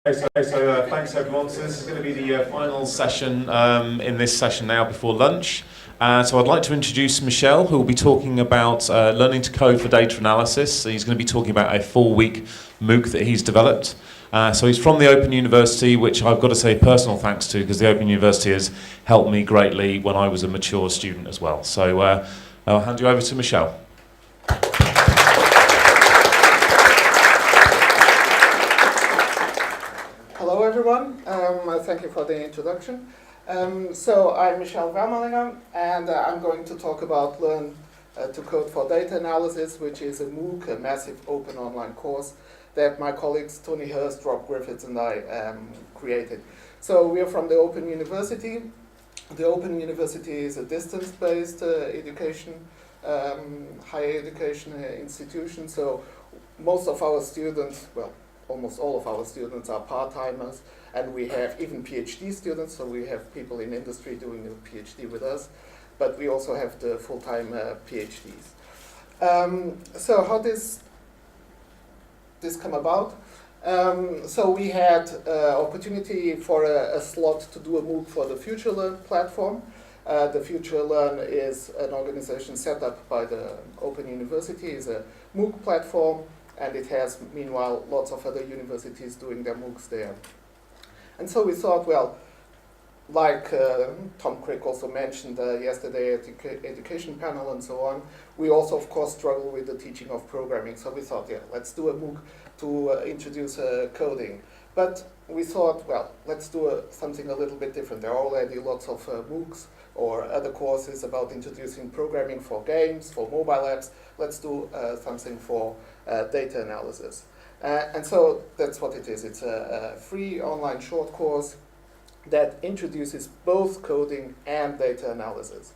Thanks everyone. So this is going to be the final session in this session now before lunch. So I'd like to introduce Michel, who will be talking about learning to code for data analysis. So he's going to be talking about a 4-week MOOC that he's developed. So he's from the Open University, which I've got to say personal thanks to, because the Open University has helped me greatly when I was a mature student as well. So I'll hand you over to Michel. Hello everyone, thank you for the introduction. So I'm Michel Wermelinger, and I'm going to talk about Learn to Code for Data Analysis, which is a MOOC, a massive open online course that my colleagues Tony Hurst, Rob Griffiths and I created. So we are from the Open University. The Open University is a distance-based education, higher education institution, so most of our students, well, almost all of our students are part-timers, and we have even PhD students, so we have people in industry doing a PhD with us, but we also have the full-time PhDs. So how this come about? So we had opportunity for a slot to do a MOOC for the FutureLearn platform. The FutureLearn is an organization set up by the Open University, is a MOOC platform, and it has, meanwhile, lots of other universities doing their MOOCs there. And so we thought, well, like Tom Crick also mentioned yesterday at the education panel and so on, we also, of course, struggle with the teaching of programming. So we thought, yeah, let's do a MOOC to introduce coding. But we thought, well, let's do something a little bit different. There are already lots of MOOCs or other courses about introducing programming for games, for mobile apps. Let's do something for data analysis. And so that's what it is. It's a free online short course that introduces both coding and data analysis.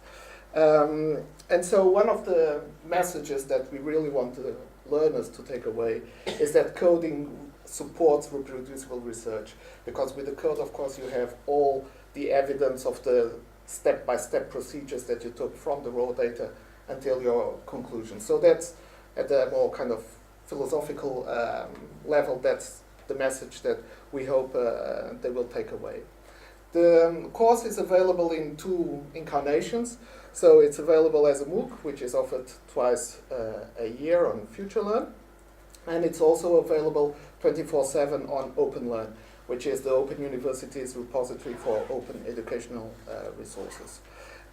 And so one of the messages that we really want the learners to take away is that coding supports reproducible research, because with the code, of course, you have all the evidence of the step-by-step procedures that you took from the raw data until your conclusion. So that's at a more kind of philosophical level. That's the message that we hope they will take away. The course is available in 2 incarnations. So it's available as a MOOC, which is offered twice a year on FutureLearn. And it's also available 24/7 on OpenLearn, which is the Open University's repository for open educational resources.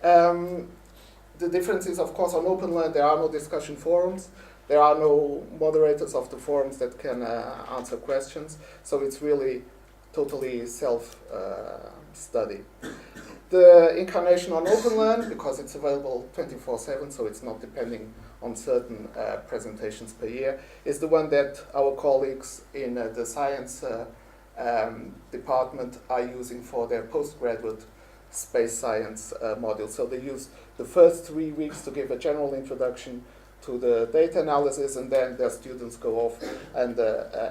The difference is, of course, on OpenLearn there are no discussion forums. There are no moderators of the forums that can answer questions. So it's really totally self-study. The incarnation on OpenLearn, because it's available 24/7, so it's not depending on certain presentations per year, is the one that our colleagues in the science department are using for their postgraduate space science module. So they use the first 3 weeks to give a general introduction to the data analysis, and then their students go off and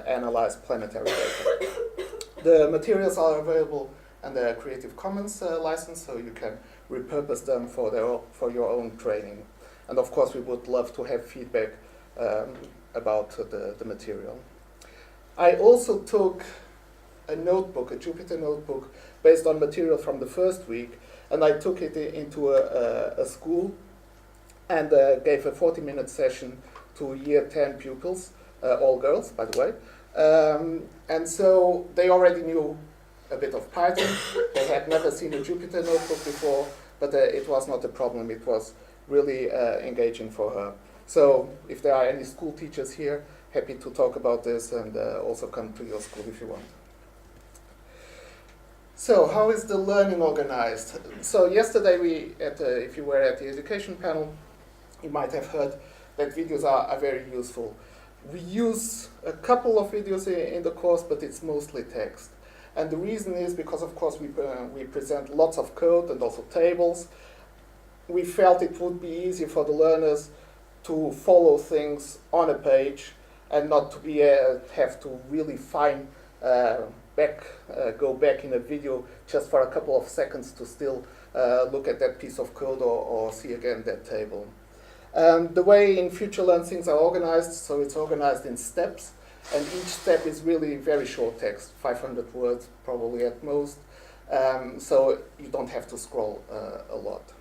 analyze planetary data. The materials are available under a Creative Commons license, so you can repurpose them for your own training. And of course, we would love to have feedback about the material. I also took a notebook, a Jupyter Notebook, based on material from the first week, and I took it into a school and gave a 40-minute session to year 10 pupils, all girls, by the way. And so they already knew a bit of Python. They had never seen a Jupyter Notebook before, but it was not a problem. It was really engaging for her. So if there are any school teachers here, happy to talk about this, and also come to your school if you want. So how is the learning organized? So yesterday if you were at the education panel, you might have heard that videos are very useful. We use a couple of videos in the course, but it's mostly text. And the reason is because, of course, we present lots of code and also tables. We felt it would be easy for the learners to follow things on a page and not to have to really go back in a video just for a couple of seconds to still look at that piece of code or see again that table. The way in FutureLearn things are organized, so it's organized in steps. And each step is really very short text, 500 words probably at most. So you don't have to scroll a lot.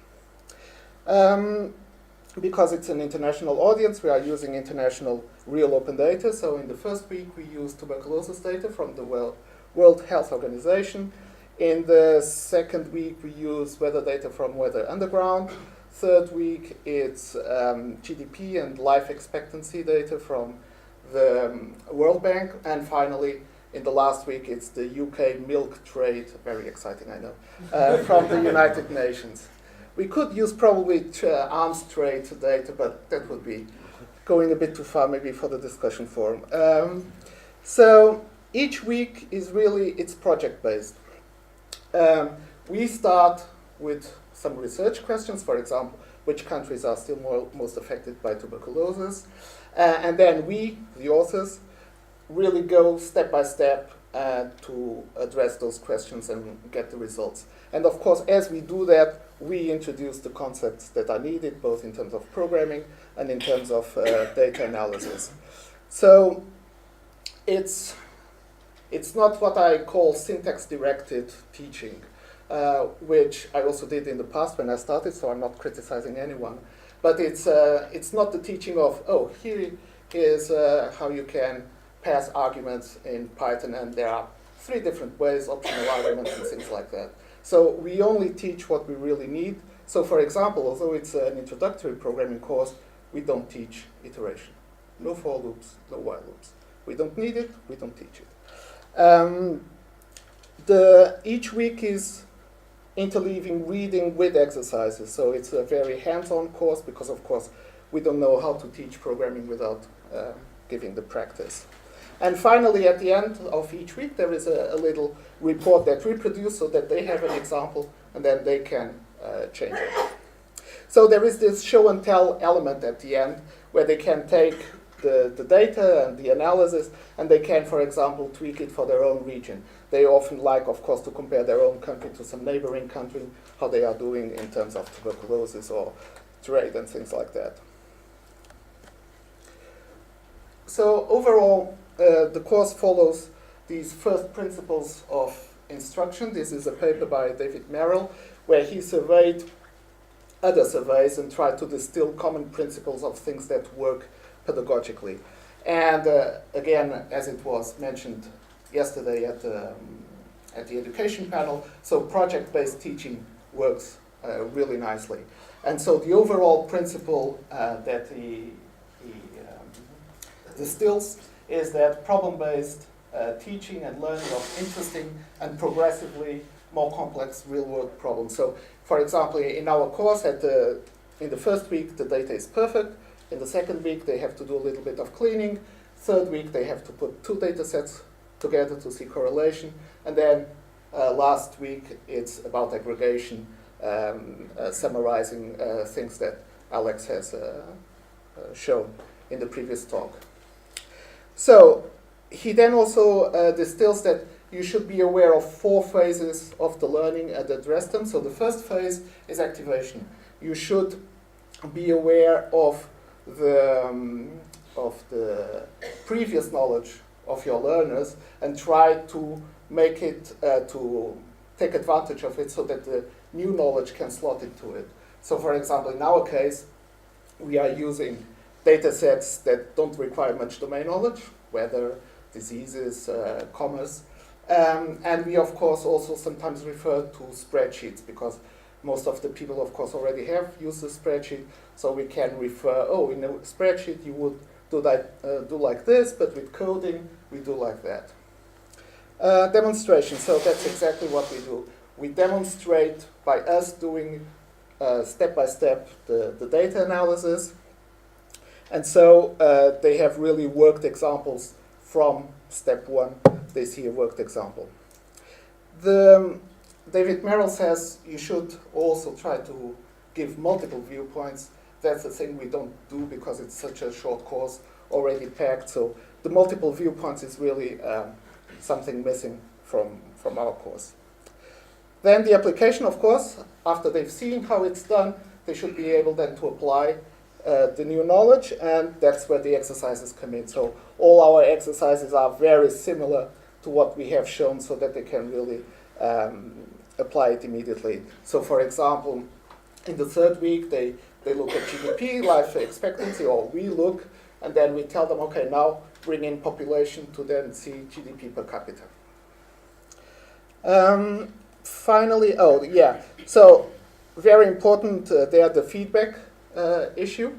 Because it's an international audience, we are using international real open data. So in the first week, we use tuberculosis data from the World Health Organization. In the second week, we use weather data from Weather Underground. Third week, it's GDP and life expectancy data from the World Bank. And finally, in the last week, it's the UK milk trade, very exciting, I know, from the United Nations. We could use probably arms trade data, but that would be going a bit too far maybe for the discussion forum. So each week is really, it's project-based. We start with some research questions, for example, which countries are still most affected by tuberculosis. And then we, the authors, really go step by step to address those questions and get the results. And of course, as we do that, we introduce the concepts that are needed, both in terms of programming and in terms of data analysis. So it's not what I call syntax-directed teaching, which I also did in the past when I started, so I'm not criticizing anyone. But it's not the teaching of, oh, here is how you can pass arguments in Python, and there are 3 different ways, optional arguments and things like that. So we only teach what we really need. So for example, although it's an introductory programming course, we don't teach iteration. No for loops, no while loops. We don't need it, we don't teach it. Each week is interleaving reading with exercises. So it's a very hands-on course because, of course, we don't know how to teach programming without giving the practice. And finally, at the end of each week, there is a little report that we produce so that they have an example and then they can change it. So there is this show and tell element at the end where they can take the data and the analysis and they can, for example, tweak it for their own region. They often like, of course, to compare their own country to some neighboring country, how they are doing in terms of tuberculosis or trade and things like that. So overall, the course follows these first principles of instruction. This is a paper by David Merrill, where he surveyed other surveys and tried to distill common principles of things that work pedagogically. And again, as it was mentioned yesterday at the education panel, so project-based teaching works really nicely. And so the overall principle that he distills is that problem-based teaching and learning of interesting and progressively more complex real-world problems. So, for example, in our course, in the first week, the data is perfect. In the second week, they have to do a little bit of cleaning. Third week, they have to put 2 data sets together to see correlation. And then last week, it's about aggregation, summarizing things that Alex has shown in the previous talk. So he then also distills that you should be aware of 4 phases of the learning and address them. So the first phase is activation. You should be aware of the previous knowledge of your learners and try to make it, to take advantage of it so that the new knowledge can slot into it. So for example, in our case, we are using data sets that don't require much domain knowledge, weather, diseases, commerce. And we, of course, also sometimes refer to spreadsheets because most of the people, of course, already have used a spreadsheet. So we can refer, oh, in a spreadsheet you would do like this, but with coding, we do like that. Demonstration, so that's exactly what we do. We demonstrate by us doing step by step the data analysis. And so they have really worked examples from step 1. They see a worked example. David Merrill says you should also try to give multiple viewpoints. That's the thing we don't do because it's such a short course, already packed. So the multiple viewpoints is really something missing from our course. Then the application, of course, after they've seen how it's done, they should be able then to apply the new knowledge, and that's where the exercises come in. So all our exercises are very similar to what we have shown so that they can really apply it immediately. So for example, in the third week, they look at GDP, life expectancy, or we look, and then we tell them, okay, now bring in population to then see GDP per capita. Finally, so very important there, the feedback issue.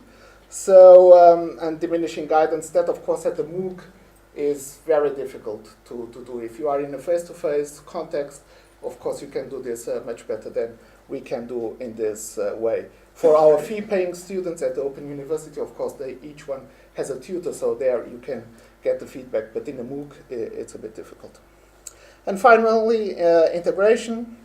So, and diminishing guidance, that of course at the MOOC is very difficult to do. If you are in a face-to-face context, of course you can do this much better than we can do in this way. For our fee-paying students at the Open University, of course, each one has a tutor, so there you can get the feedback, but in a MOOC it's a bit difficult. And finally, integration.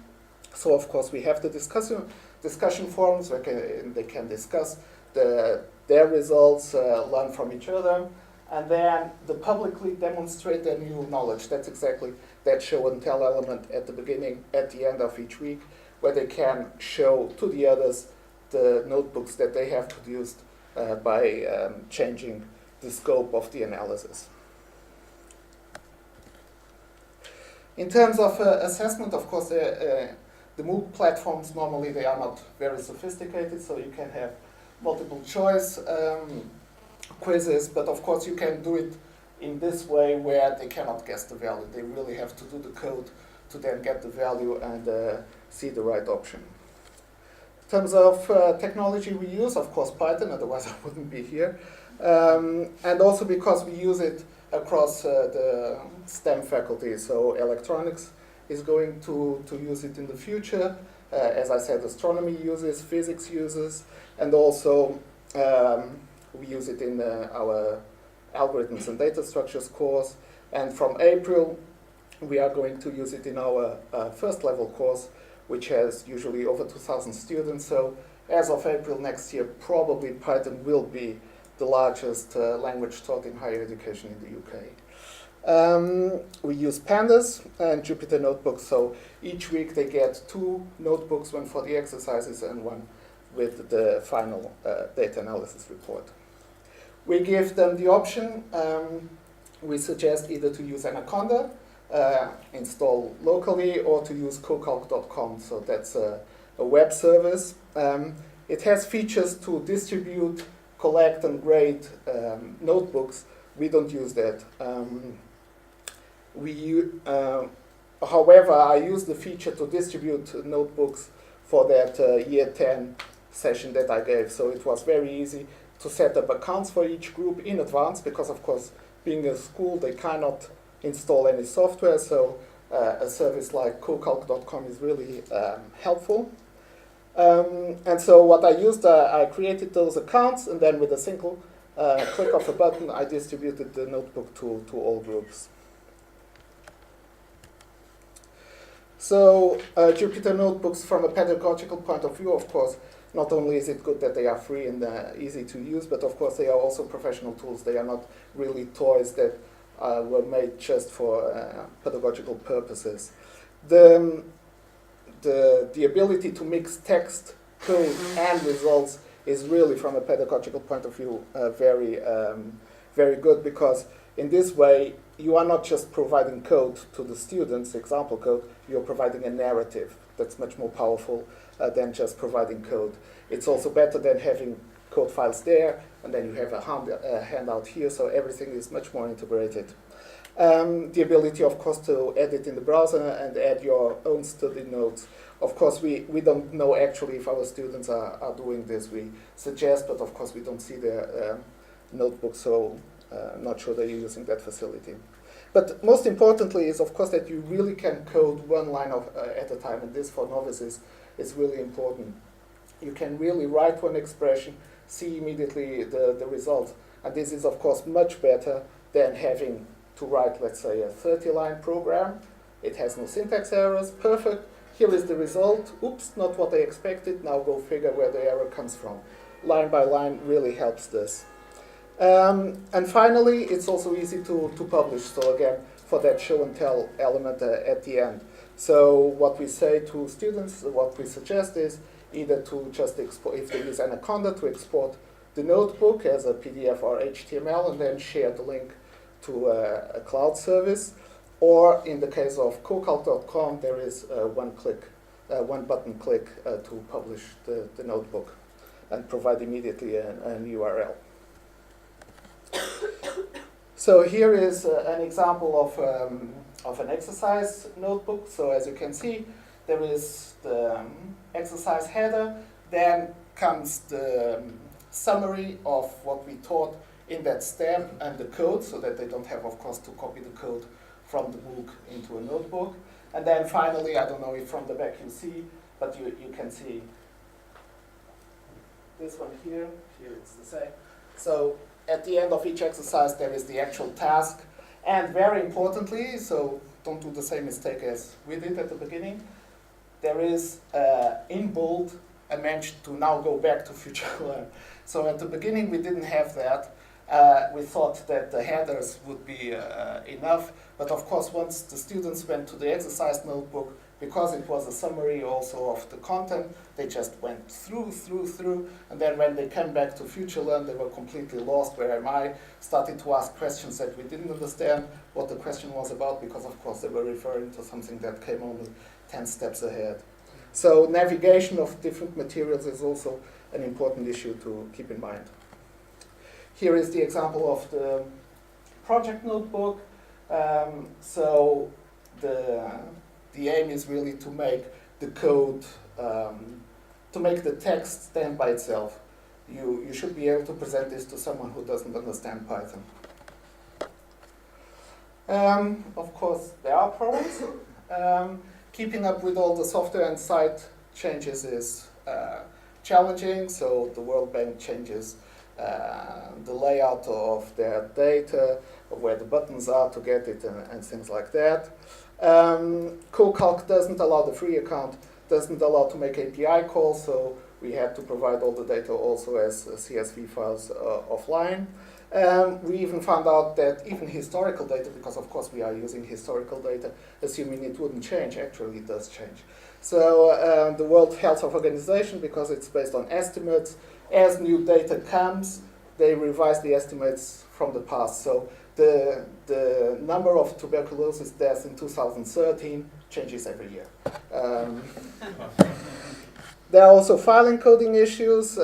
So of course we have the discussion forums where they can discuss their results, learn from each other, and then the publicly demonstrate their new knowledge. That's exactly that show and tell element at the beginning, at the end of each week, where they can show to the others the notebooks that they have produced by changing the scope of the analysis. In terms of assessment, of course, the MOOC platforms, normally they are not very sophisticated, so you can have multiple choice quizzes, but of course you can do it in this way where they cannot guess the value. They really have to do the code to then get the value and see the right option. In terms of technology we use, of course, Python, otherwise I wouldn't be here. And also because we use it across the STEM faculty, so electronics is going to use it in the future. As I said, astronomy uses, physics uses, and also we use it in our algorithms and data structures course. And from April, we are going to use it in our first level course, which has usually over 2,000 students. So as of April next year, probably Python will be the largest language taught in higher education in the UK. We use pandas and Jupyter Notebooks, so each week they get 2 notebooks, one for the exercises and one with the final data analysis report. We give them the option, we suggest either to use Anaconda, install locally, or to use cocalc.com, so that's a web service. It has features to distribute, collect and grade notebooks. We don't use that. However, I use the feature to distribute notebooks for that year 10 session that I gave. So it was very easy to set up accounts for each group in advance because, of course, being a school, they cannot install any software. So a service like cocalc.com is really helpful. And so what I used, I created those accounts, and then with a single click of a button, I distributed the notebook to all groups. So Jupyter Notebooks, from a pedagogical point of view, of course, not only is it good that they are free and easy to use, but of course they are also professional tools. They are not really toys that were made just for pedagogical purposes. The ability to mix text, code, and results is really, from a pedagogical point of view, very good, because in this way, you are not just providing code to the students, example code, you're providing a narrative that's much more powerful than just providing code. It's also better than having code files there, and then you have a handout here, so everything is much more integrated. The ability, of course, to edit in the browser and add your own study notes. Of course, we don't know actually if our students are doing this. We suggest, but of course we don't see their notebook, so not sure that you're using that facility. But most importantly is, of course, that you really can code one line at a time, and this for novices is really important. You can really write one expression, see immediately the result, and this is, of course, much better than having to write, let's say, a 30-line program. It has no syntax errors, perfect. Here is the result. Oops, not what I expected. Now go figure where the error comes from. Line by line really helps this. And finally, it's also easy to publish. So again, for that show and tell element at the end. So what we say to students, what we suggest is either to just export, if they use Anaconda, to export the notebook as a PDF or HTML and then share the link to a cloud service. Or in the case of cocalc.com, there is one button click to publish the notebook and provide immediately an URL. So here is an example of an exercise notebook. So as you can see, there is the exercise header, then comes the summary of what we taught in that step and the code, so that they don't have, of course, to copy the code from the MOOC into a notebook. And then finally, I don't know if from the back you see, but you can see this one here. Here it's the same. So at the end of each exercise, there is the actual task. And very importantly, so don't do the same mistake as we did at the beginning, there is in bold a mention to now go back to future learn. So at the beginning, we didn't have that. We thought that the headers would be enough. But of course, once the students went to the exercise notebook, because it was a summary also of the content, they just went through, and then when they came back to Future Learn, they were completely lost. Where am I? Started to ask questions that we didn't understand what the question was about, because of course they were referring to something that came only 10 steps ahead. So navigation of different materials is also an important issue to keep in mind. Here is the example of the project notebook. So the aim is really to make the code, to make the text stand by itself. You should be able to present this to someone who doesn't understand Python. Of course, there are problems. Keeping up with all the software and site changes is challenging. So the World Bank changes the layout of their data, of where the buttons are to get it, and things like that. CoCalc doesn't allow, the free account doesn't allow to make API calls, so we had to provide all the data also as CSV files offline. We even found out that even historical data, because of course we are using historical data, assuming it wouldn't change, actually it does change. So the World Health Organization, because it's based on estimates, as new data comes, they revise the estimates from the past. So the number of tuberculosis deaths in 2013 changes every year. There are also file encoding issues.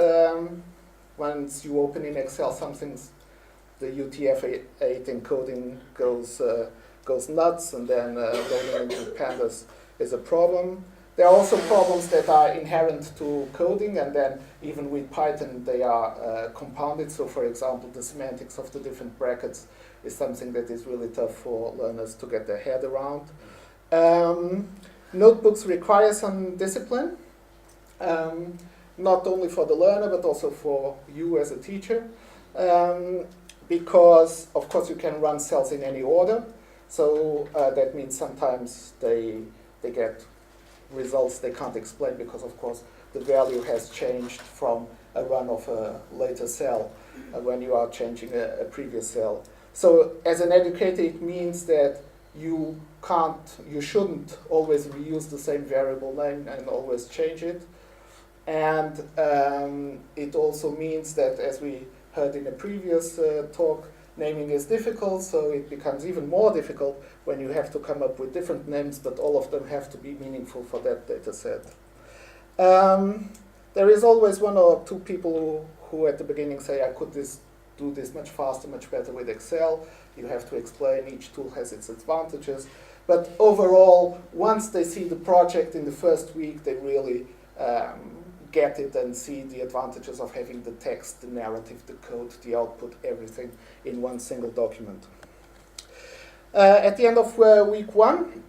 Once you open in Excel something, the UTF-8 encoding goes nuts, and then loading into pandas is a problem. There are also problems that are inherent to coding, and then even with Python they are compounded. So for example, the semantics of the different brackets is something that is really tough for learners to get their head around. Notebooks require some discipline, not only for the learner but also for you as a teacher, because of course you can run cells in any order. So that means sometimes they get results they can't explain, because of course the value has changed from a run of a later cell when you are changing a previous cell. So as an educator, it means that you shouldn't always reuse the same variable name and always change it. And it also means that, as we heard in a previous talk, naming is difficult, so it becomes even more difficult when you have to come up with different names, but all of them have to be meaningful for that data set. There is always one or two people who at the beginning say, I could do this much faster, much better with Excel. You have to explain, each tool has its advantages. But overall, once they see the project in the first week, they really get it and see the advantages of having the text, the narrative, the code, the output, everything in one single document. At the end of week one,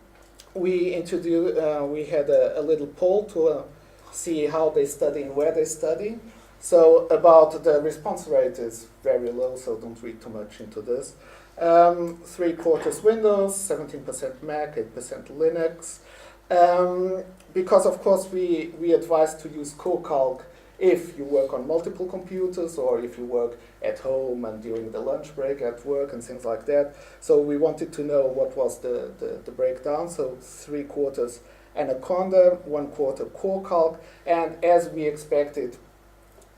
we had a little poll to see how they study and where they study. So about the response rate is very low, so don't read too much into this. 3/4 Windows, 17% Mac, 8% Linux. Because of course we advise to use CoCalc if you work on multiple computers, or if you work at home and during the lunch break at work and things like that. So we wanted to know what was the breakdown. So 3/4 Anaconda, 1/4 CoCalc, and as we expected,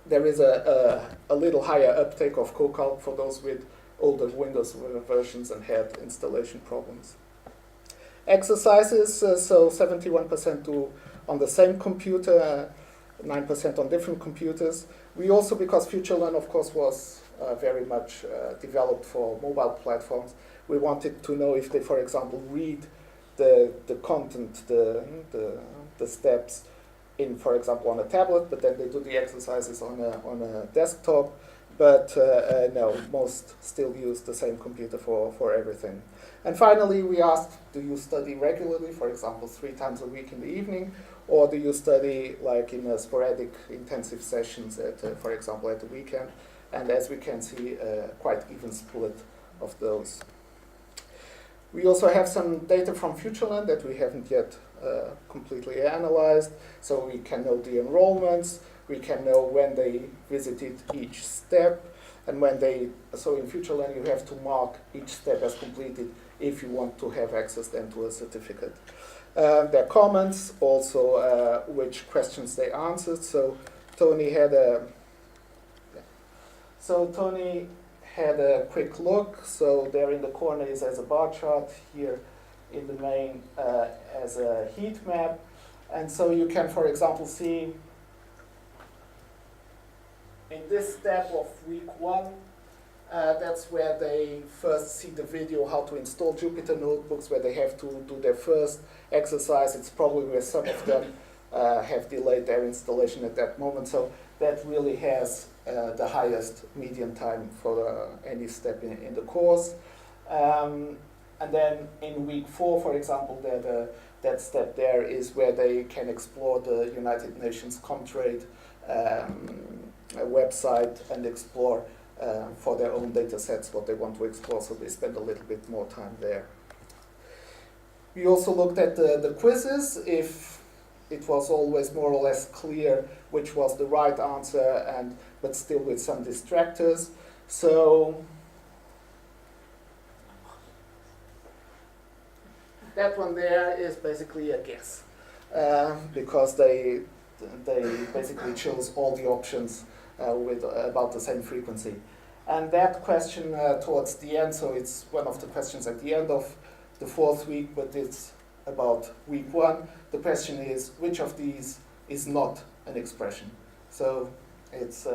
there is a little higher uptake of CoCalc for those with older Windows versions and had installation problems. Exercises, so 71% do on the same computer, 9% on different computers. We also, because FutureLearn, of course, was very much developed for mobile platforms, we wanted to know if they, for example, read the content, the steps in, for example, on a tablet, but then they do the exercises on a desktop. But no, most still use the same computer for everything. And finally, we asked, do you study regularly, for example, 3 times a week in the evening, or do you study like in a sporadic intensive sessions, at, for example, at the weekend? And as we can see, quite even split of those. We also have some data from FutureLearn that we haven't yet completely analyzed. So we can know the enrollments, we can know when they visited each step, and when they, so in FutureLearn you have to mark each step as completed if you want to have access then to a certificate. Their comments, also which questions they answered. So Tony had a quick look. So there in the corner is as a bar chart, here in the main as a heat map. And so you can, for example, see in this step of week 1, that's where they first see the video how to install Jupyter Notebooks, where they have to do their first exercise. It's probably where some of them have delayed their installation at that moment. So that really has the highest median time for any step in the course. And then in week 4, for example, that step there is where they can explore the United Nations Comtrade website and explore for their own data sets what they want to explore, so they spend a little bit more time there. We also looked at the quizzes, if it was always more or less clear which was the right answer, but still with some distractors. So that one there is basically a guess, because they basically chose all the options with about the same frequency. And that question towards the end, so it's one of the questions at the end of the 4th week, but it's about week 1. The question is, which of these is not an expression? So it's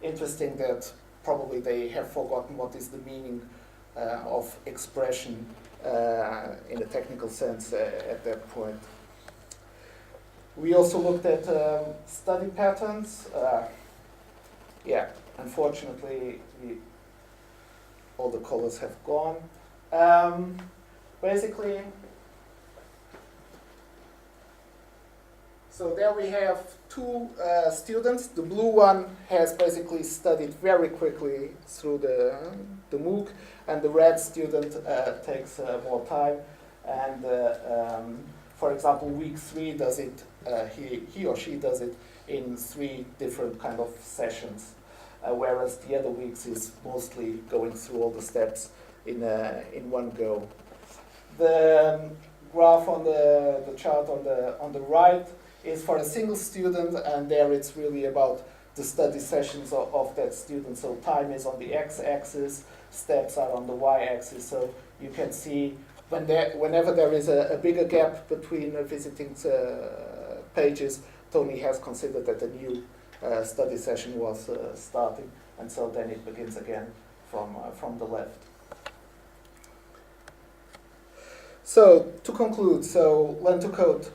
interesting that probably they have forgotten what is the meaning of expression in a technical sense at that point. We also looked at study patterns. Yeah, unfortunately, all the colors have gone. Basically, so there we have 2 students. The blue one has basically studied very quickly through the MOOC, and the red student takes more time. And for example, week 3 does it, he or she does it in 3 different kind of sessions, whereas the other weeks is mostly going through all the steps in one go. The graph on the chart on the right is for a single student, and there it's really about the study sessions of that student. So time is on the x-axis, steps are on the y-axis. So you can see whenever there is a bigger gap between visiting pages, Tony has considered that a new study session was starting, and so then it begins again from the left. So to conclude, so Learn to Code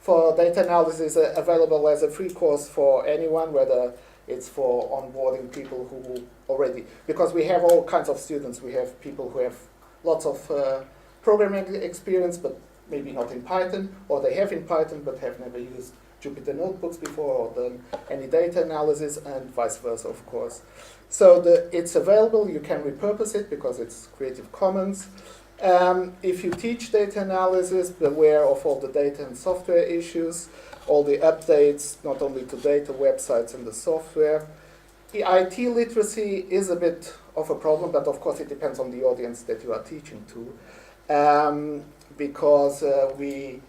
for data analysis is available as a free course for anyone, whether it's for onboarding people who already, because we have all kinds of students. We have people who have lots of programming experience, but maybe not in Python, or they have in Python but have never used Jupyter Notebooks before or done any data analysis, and vice versa, of course. So it's available. You can repurpose it because it's Creative Commons. If you teach data analysis, beware of all the data and software issues, all the updates, not only to data, websites, and the software. The IT literacy is a bit of a problem, but of course it depends on the audience that you are teaching to. Because we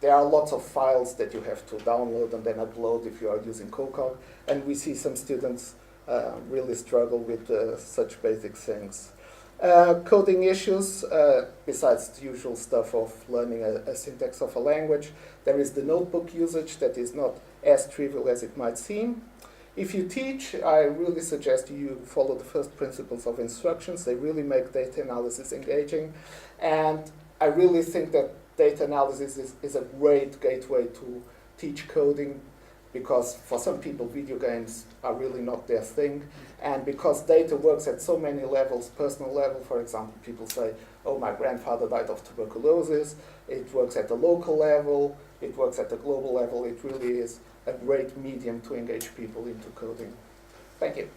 there are lots of files that you have to download and then upload if you are using PYCON, and we see some students really struggle with such basic things. Coding issues, besides the usual stuff of learning a syntax of a language, there is the notebook usage that is not as trivial as it might seem. If you teach, I really suggest you follow the first principles of instructions. They really make data analysis engaging, and I really think that data analysis is a great gateway to teach coding, because for some people video games are really not their thing, and because data works at so many levels, personal level, for example, people say, oh, my grandfather died of tuberculosis, it works at the local level, it works at the global level, it really is a great medium to engage people into coding. Thank you.